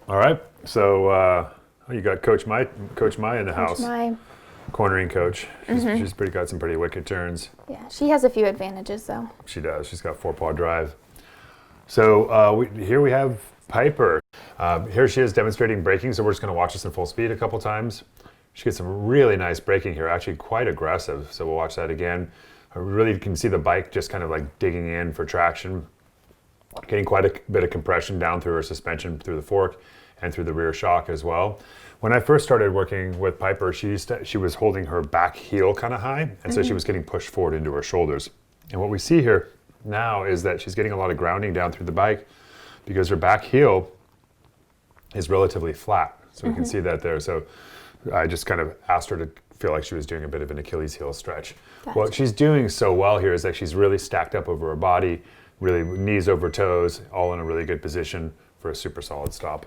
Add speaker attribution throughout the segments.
Speaker 1: All right, so you got Coach Mai in the house.
Speaker 2: My,
Speaker 1: Cornering coach. She's got some pretty wicked turns.
Speaker 2: yeah, she has a few advantages though.
Speaker 1: She does. She's got 4-paw drive. So here we have Piper. Here she is demonstrating braking, so we're just going to watch this in full speed a couple times. She gets some really nice braking here, actually quite aggressive, so we'll watch that again. I really can see the bike just kind of like digging in for traction, getting quite a bit of compression down through her suspension, through the fork, and through the rear shock as well. When I first started working with Piper, she was holding her back heel kind of high, and so she was getting pushed forward into her shoulders. And what we see here now is that she's getting a lot of grounding down through the bike because her back heel is relatively flat. So we can see that there. So I just kind of asked her to feel like she was doing a bit of an Achilles heel stretch.
Speaker 2: Gotcha.
Speaker 1: What she's doing so well here is that she's really stacked up over her body, really knees over toes, all in a really good position for a super solid stop.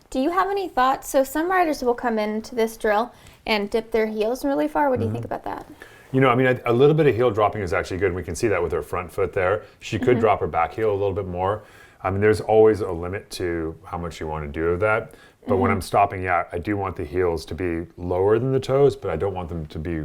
Speaker 2: Do you have any thoughts? So some riders will come into this drill and dip their heels really far. What do you think about that?
Speaker 1: You know, I mean, a little bit of heel dropping is actually good. We can see that with her front foot there. She could drop her back heel a little bit more. I mean, there's always a limit to how much you want to do of that. But when I'm stopping, yeah, I do want the heels to be lower than the toes, but I don't want them to be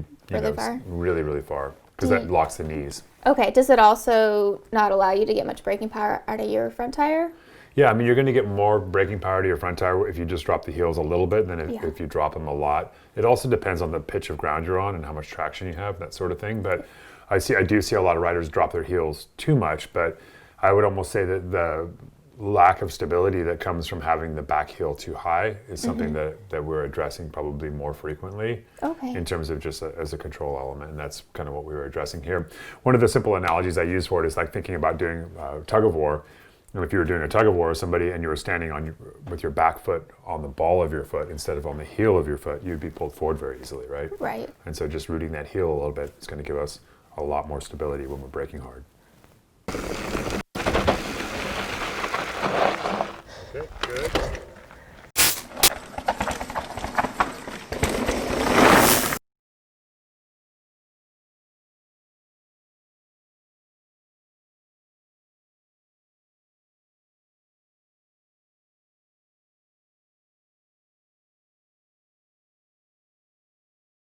Speaker 1: really, really far, because that locks the knees.
Speaker 2: Okay, does it also not allow you to get much braking power out of your front tire?
Speaker 1: Yeah, I mean, you're going to get more braking power to your front tire if you just drop the heels a little bit than if you drop them a lot. It also depends on the pitch of ground you're on and how much traction you have, that sort of thing. But I do see a lot of riders drop their heels too much, but I would almost say that the lack of stability that comes from having the back heel too high is something that we're addressing probably more frequently in terms of just as a control element, and that's kind of what we were addressing here. One of the simple analogies I use for it is like thinking about doing tug of war. And if you were doing a tug of war with somebody and you were standing with your back foot on the ball of your foot instead of on the heel of your foot, you'd be pulled forward very easily, right?
Speaker 2: Right.
Speaker 1: And so just rooting that heel a little bit is going to give us a lot more stability when we're braking hard. Okay, good.